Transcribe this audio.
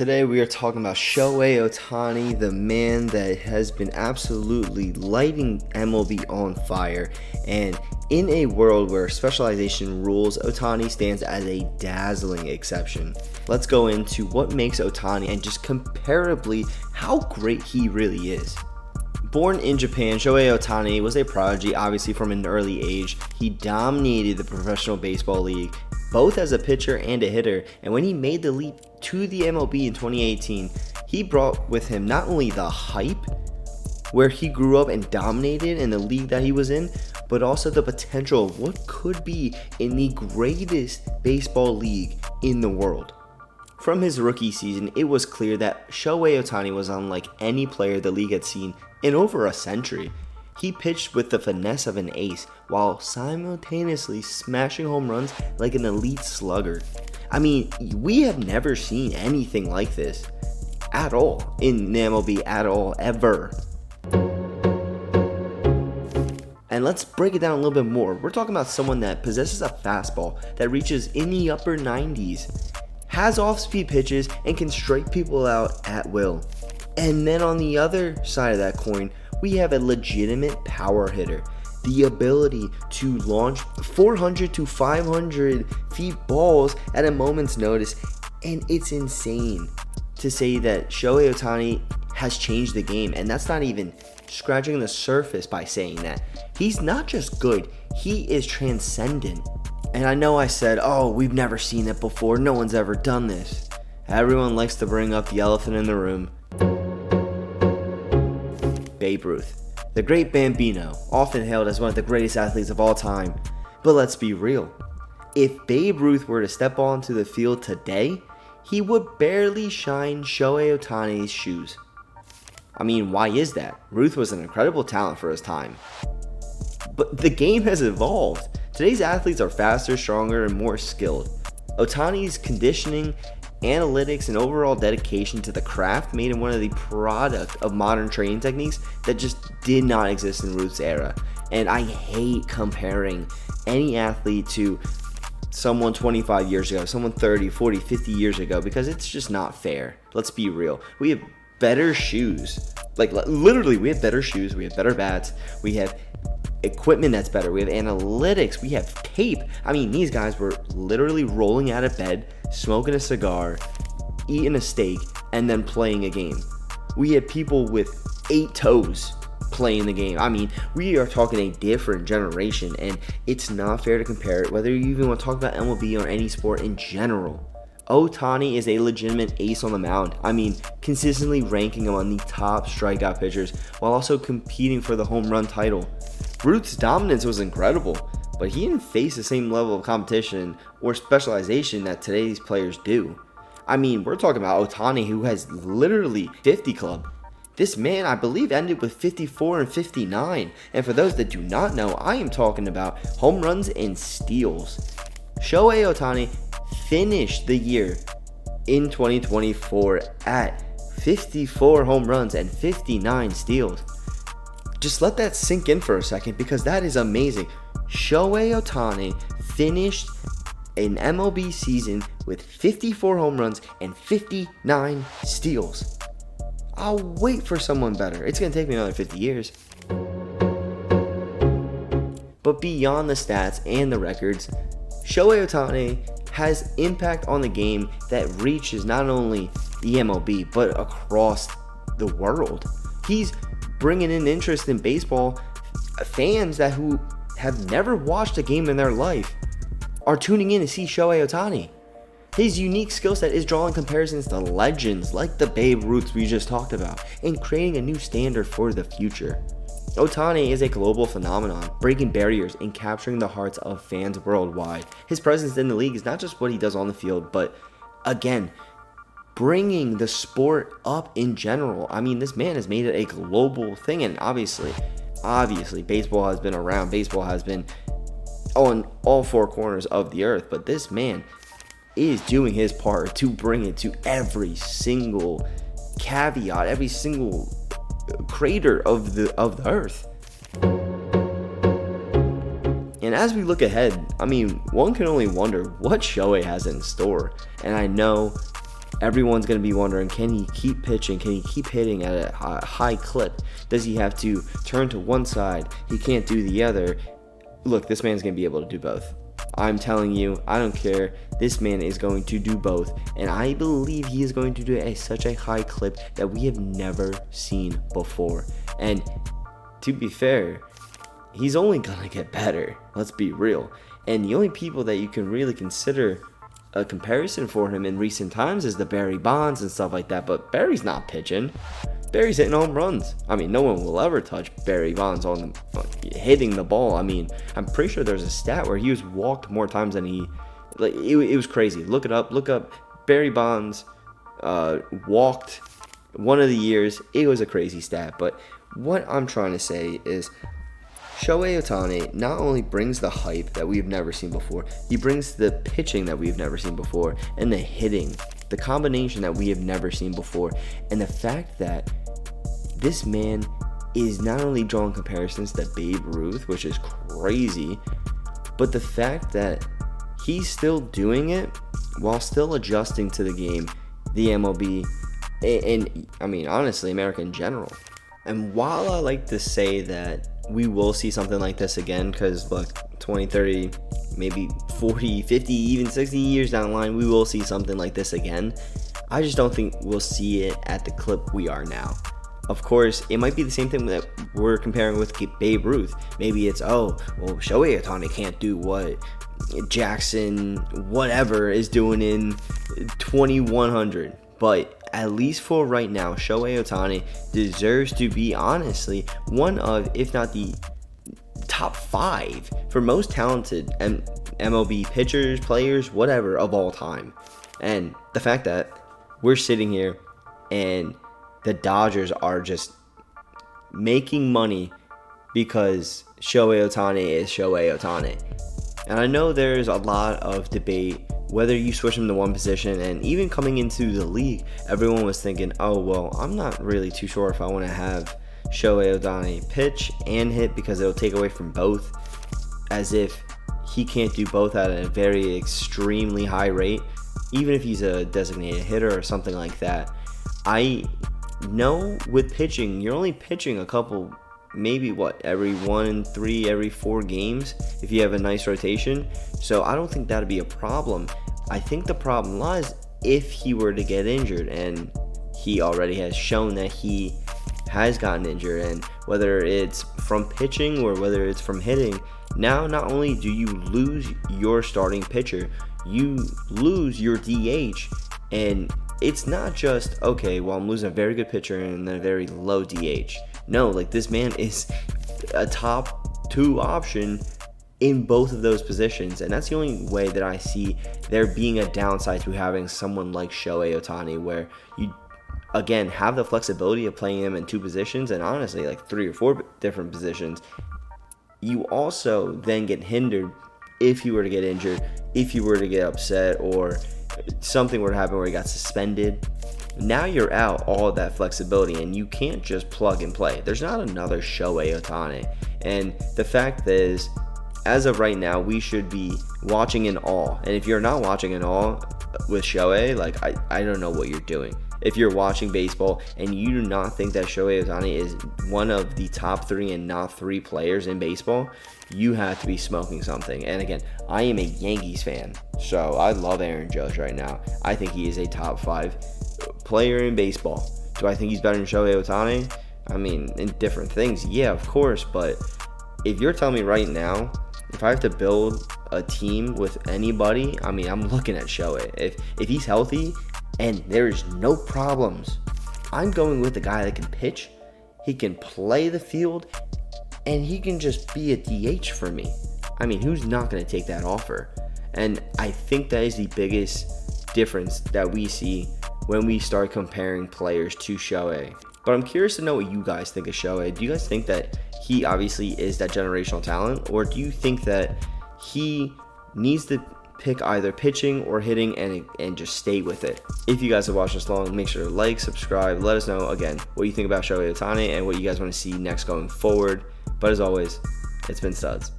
Today we are talking about Shohei Ohtani, the man that has been absolutely lighting MLB on fire. And in a world where specialization rules, Ohtani stands as a dazzling exception. Let's go into what makes Ohtani and just comparably how great he really is. Born in Japan, Shohei Ohtani was a prodigy, obviously from an early age. He dominated the professional baseball league, both as a pitcher and a hitter, and when he made the leap to the MLB in 2018, he brought with him not only the hype, where he grew up and dominated in the league that he was in, but also the potential of what could be in the greatest baseball league in the world. From his rookie season, it was clear that Shohei Ohtani was unlike any player the league had seen in over a century. He pitched with the finesse of an ace while simultaneously smashing home runs like an elite slugger. I mean, we have never seen anything like this at all in the MLB at all, ever. And let's break it down a little bit more. We're talking about someone that possesses a fastball that reaches in the upper 90s, has off-speed pitches, and can strike people out at will. And then on the other side of that coin, we have a legitimate power hitter. The ability to launch 400 to 500 feet balls at a moment's notice. And it's insane to say that Shohei Ohtani has changed the game. And that's not even scratching the surface by saying that. He's not just good, he is transcendent. And I know I said, oh, we've never seen it before. No one's ever done this. Everyone likes to bring up the elephant in the room. Babe Ruth, the great Bambino, often hailed as one of the greatest athletes of all time. But let's be real. If Babe Ruth were to step onto the field today, he would barely shine Shohei Ohtani's shoes. I mean, why is that? Ruth was an incredible talent for his time. But the game has evolved. Today's athletes are faster, stronger, and more skilled. Ohtani's conditioning, analytics, and overall dedication to the craft made him one of the product of modern training techniques that just did not exist in Ruth's era. And I hate comparing any athlete to someone 25 years ago, someone 30, 40, 50 years ago, because it's just not fair. Let's be real. We have better shoes. Like literally, we have better shoes, we have better bats, we have equipment that's better, we have analytics, we have tape. I mean, these guys were literally rolling out of bed, smoking a cigar, eating a steak, and then playing a game. We had people with 8 toes playing the game. I mean, we are talking a different generation, and it's not fair to compare it, whether you even want to talk about MLB or any sport in general. Ohtani is a legitimate ace on the mound. I mean, consistently ranking among the top strikeout pitchers while also competing for the home run title. Ruth's dominance was incredible, but he didn't face the same level of competition or specialization that today's players do. I mean, we're talking about Ohtani, who has literally 50 club. This man, I believe, ended with 54 and 59. And for those that do not know, I am talking about home runs and steals. Shohei Ohtani finished the year in 2024 at 54 home runs and 59 steals. Just let that sink in for a second, because that is amazing. Shohei Ohtani finished an MLB season with 54 home runs and 59 steals. I'll wait for someone better. It's going to take me another 50 years. But beyond the stats and the records, Shohei Ohtani has impact on the game that reaches not only the MLB, but across the world. He's bringing in interest in baseball. Fans who have never watched a game in their life are tuning in to see Shohei Ohtani. His unique skill set is drawing comparisons to legends like the Babe Ruths we just talked about, and creating a new standard for the future. Ohtani is a global phenomenon, breaking barriers and capturing the hearts of fans worldwide. His presence in the league is not just what he does on the field, but again, bringing the sport up in general. I mean, this man has made it a global thing, and obviously, baseball has been around. Baseball has been on all 4 corners of the earth, but this man is doing his part to bring it to every single caveat, every single crater of the earth. And as we look ahead, I mean, one can only wonder what Shohei has in store. And I know everyone's going to be wondering, can he keep pitching? Can he keep hitting at a high clip? Does he have to turn to one side? He can't do the other. Look, this man's going to be able to do both. I'm telling you, I don't care. This man is going to do both. And I believe he is going to do it at such a high clip that we have never seen before. And to be fair, he's only going to get better. Let's be real. And the only people that you can really consider a comparison for him in recent times is the Barry Bonds and stuff like that. But Barry's not pitching. Barry's hitting home runs. I mean, no one will ever touch Barry Bonds on hitting the ball. I mean, I'm pretty sure there's a stat where he was walked more times than he, like, it was crazy. Look it up. Look up Barry Bonds walked one of the years. It was a crazy stat. But what I'm trying to say is Shohei Ohtani not only brings the hype that we've never seen before, he brings the pitching that we've never seen before, and the hitting, the combination that we have never seen before. And the fact that this man is not only drawing comparisons to Babe Ruth, which is crazy, but the fact that he's still doing it while still adjusting to the game, the MLB, and I mean, honestly, America in general. And while I like to say that we will see something like this again, because look, 20, 30, maybe 40, 50, even 60 years down the line, we will see something like this again. I just don't think we'll see it at the clip we are now. Of course, it might be the same thing that we're comparing with Babe Ruth. Maybe it's, oh, well, Shohei Ohtani can't do what Jackson whatever is doing in 2100. But at least for right now, Shohei Ohtani deserves to be, honestly, one of, if not the top 5 for most talented MLB pitchers, players, whatever, of all time. And the fact that we're sitting here and the Dodgers are just making money because Shohei Ohtani is Shohei Ohtani. And I know there's a lot of debate whether you switch him to one position, and even coming into the league, everyone was thinking, oh, well, I'm not really too sure if I want to have Shohei Ohtani pitch and hit because it'll take away from both, as if he can't do both at a very extremely high rate, even if he's a designated hitter or something like that. I know with pitching, you're only pitching a couple, maybe every 1, 3, every 4 games if you have a nice rotation. So I don't think that'd be a problem. I think the problem lies if he were to get injured, and he already has shown that he has gotten injured, and whether it's from pitching or whether it's from hitting, now not only do you lose your starting pitcher, you lose your DH. And it's not just, okay, well, I'm losing a very good pitcher and then a very low DH. No, like, this man is a top 2 option in both of those positions, and that's the only way that I see there being a downside to having someone like Shohei Ohtani, where you, again, have the flexibility of playing him in 2 positions, and honestly, like 3 or 4 different positions. You also then get hindered if you were to get injured, if you were to get upset, or something were to happen where he got suspended. Now you're out all of that flexibility, and you can't just plug and play. There's not another Shohei Ohtani. And the fact is, as of right now, we should be watching in awe. And if you're not watching in awe with Shohei, like, I don't know what you're doing. If you're watching baseball and you do not think that Shohei Ohtani is one of the top 3 and not 3 players in baseball, you have to be smoking something. And again, I am a Yankees fan, so I love Aaron Judge right now. I think he is a top 5 player in baseball. Do I think he's better than Shohei Ohtani? I mean, in different things, yeah, of course. But if you're telling me right now, if I have to build a team with anybody, I mean, I'm looking at Shohei. If he's healthy and there's no problems, I'm going with the guy that can pitch, he can play the field, and he can just be a DH for me. I mean, who's not going to take that offer? And I think that is the biggest difference that we see when we start comparing players to Shohei. But I'm curious to know what you guys think of Shohei. Do you guys think that he obviously is that generational talent, or do you think that he needs to pick either pitching or hitting and just stay with it? If you guys have watched this long, make sure to like, subscribe, let us know again what you think about Shohei Ohtani and what you guys want to see next going forward. But as always, it's been Studs.